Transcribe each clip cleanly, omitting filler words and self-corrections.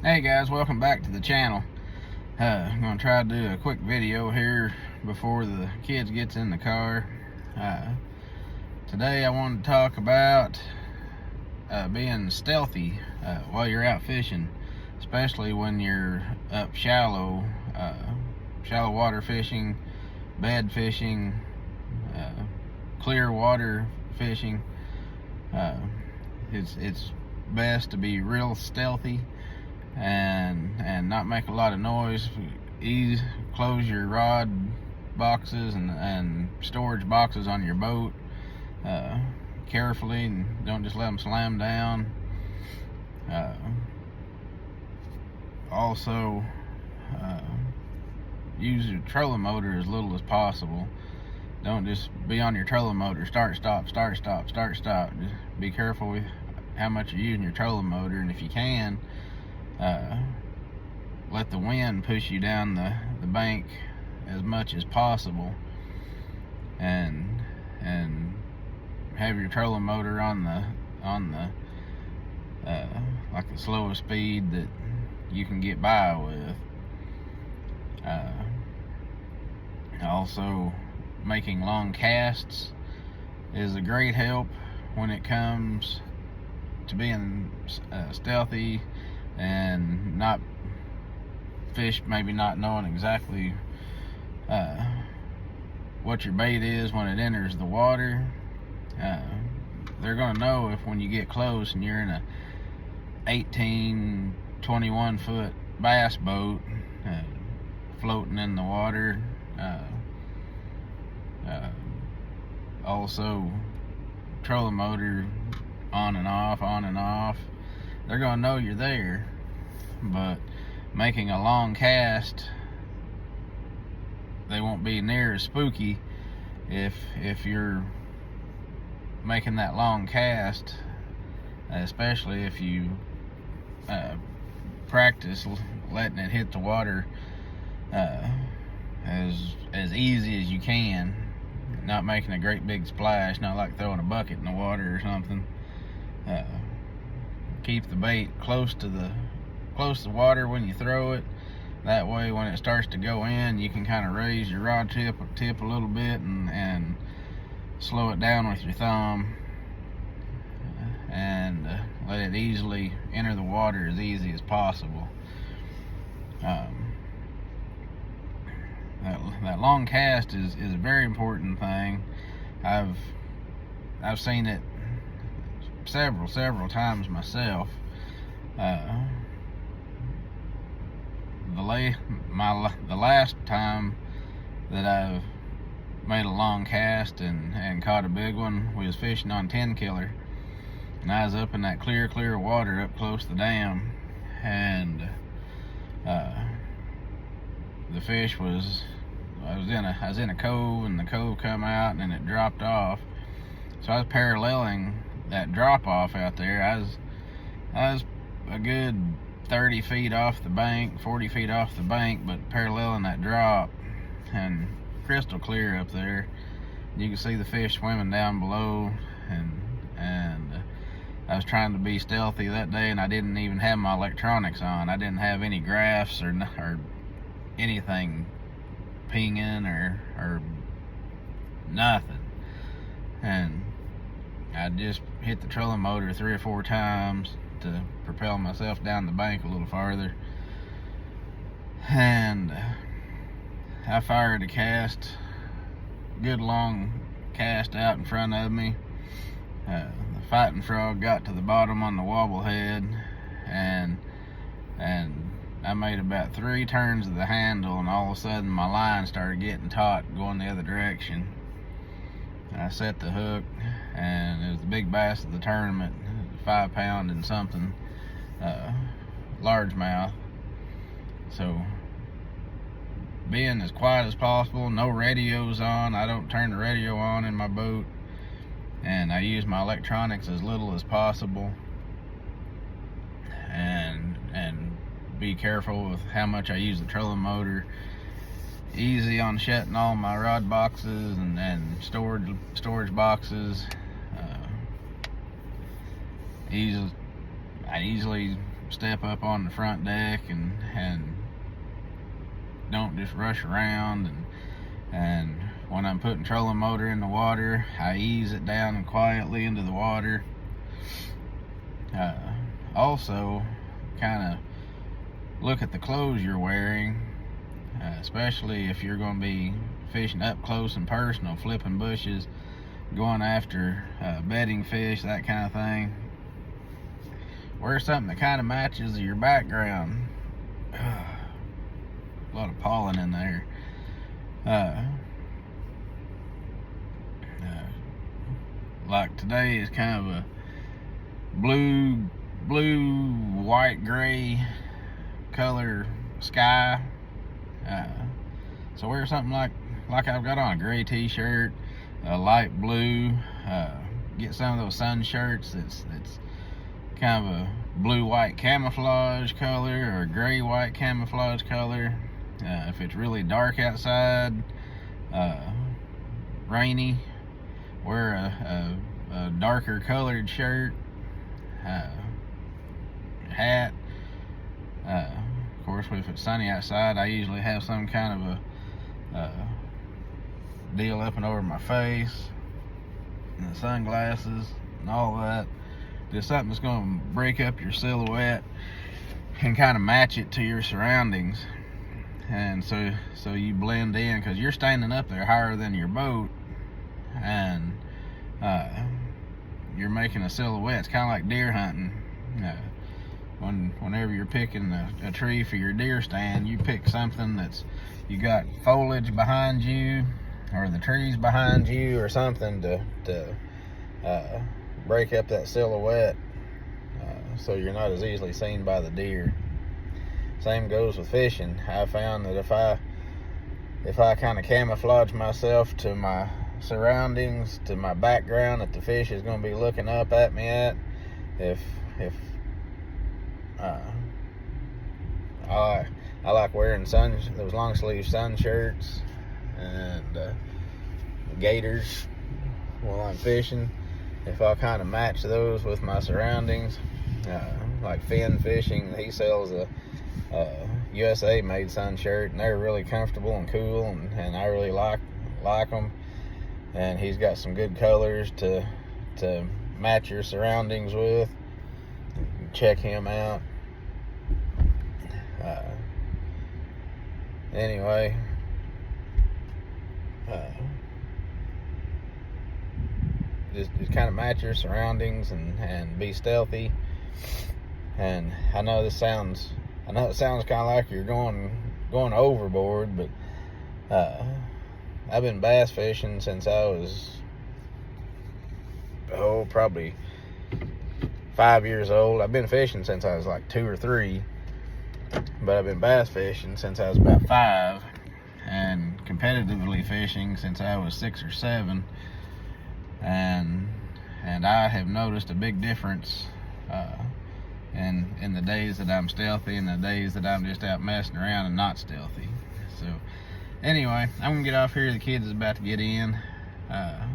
Hey guys, welcome back to the channel. I'm going to try to do a quick video here before the kids gets in the car. Today I wanted to talk about being stealthy while you're out fishing, especially when you're up shallow water fishing, bed fishing, clear water fishing. It's best to be real stealthy and not make a lot of noise. Close your rod boxes and storage boxes on your boat carefully, and don't just let them slam down. Also, use your trolling motor as little as possible. Don't just be on your trolling motor, start, stop, start, stop, start, stop. Just be careful with how much you're using your trolling motor, and if you can, let the wind push you down the bank as much as possible, and have your trolling motor on the like the slowest speed that you can get by with. Also, making long casts is a great help when it comes to being stealthy and not fish, maybe not knowing exactly what your bait is when it enters the water. They're gonna know if when you get close and you're in a 18-21 foot bass boat floating in the water. Also, trolling motor on and off, they're gonna know you're there. But making a long cast, they won't be near as spooky if you're making that long cast, especially if you practice letting it hit the water as easy as you can, not making a great big splash, not like throwing a bucket in the water or something. Keep the bait close to the water when you throw it. That way, when it starts to go in, you can kind of raise your rod tip a little bit and slow it down with your thumb, and let it easily enter the water as easy as possible. That long cast is a very important thing. I've seen it several times myself. The last time that I've made a long cast and caught a big one, we was fishing on 10 killer, and I was up in that clear water up close to the dam, and the fish was, I was in a cove, and the cove come out and then it dropped off. So I was paralleling that drop off out there. I was a good 30 feet off the bank, 40 feet off the bank, but paralleling that drop, and crystal clear up there. You can see the fish swimming down below, and I was trying to be stealthy that day, and I didn't even have my electronics on. I didn't have any graphs or anything pinging or nothing, and I just hit the trolling motor 3 or 4 times to propel myself down the bank a little farther, and I fired a cast, good long cast out in front of me. The fighting frog got to the bottom on the wobble head, and I made about 3 turns of the handle, and all of a sudden my line started getting taut going the other direction. I set the hook, and it was the big bass of the tournament, 5 pound and something, largemouth. So being as quiet as possible, no radios on. I don't turn the radio on in my boat, and I use my electronics as little as possible, and be careful with how much I use the trolling motor. Easy on shutting all my rod boxes and storage boxes. I easily step up on the front deck and don't just rush around. And when I'm putting trolling motor in the water, I ease it down quietly into the water. Also, kind of look at the clothes you're wearing, especially if you're going to be fishing up close and personal, flipping bushes, going after bedding fish, that kind of thing. Wear something that kind of matches your background. A lot of pollen in there. Like today is kind of a blue, white, gray color sky. So wear something like I've got on, a gray t-shirt, a light blue. Get some of those sun shirts that's kind of a blue-white camouflage color or a gray-white camouflage color. If it's really dark outside, rainy, wear a darker colored shirt, hat. Of course, if it's sunny outside, I usually have some kind of a deal up and over my face, and the sunglasses and all that. Just something that's going to break up your silhouette and kind of match it to your surroundings. And so you blend in, because you're standing up there higher than your boat, and you're making a silhouette. It's kind of like deer hunting. Whenever you're picking a tree for your deer stand, you pick something that's, you got foliage behind you, or the trees behind you, or something to break up that silhouette, so you're not as easily seen by the deer. Same goes with fishing. I found that if I kind of camouflage myself to my surroundings, to my background that the fish is going to be looking up at me at, if I like wearing those long sleeve sun shirts and gaiters while I'm fishing. If I kind of match those with my surroundings, like Finn Fishing, he sells a USA made sun shirt, and they're really comfortable and cool, and I really like them. And he's got some good colors to match your surroundings with. Check him out. Anyway, just kind of match your surroundings and be stealthy. And I know it sounds kind of like you're going overboard, but I've been bass fishing since I was probably 5 years old. I've been fishing since I was like 2 or 3, but I've been bass fishing since I was about 5, and competitively fishing since I was 6 or 7. And I have noticed a big difference in the days that I'm stealthy and the days that I'm just out messing around and not stealthy. So anyway, I'm gonna get off here. The kids is about to get in. I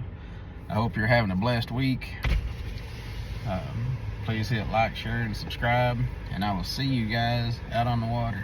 hope you're having a blessed week. Please hit like, share, and subscribe, and I will see you guys out on the water.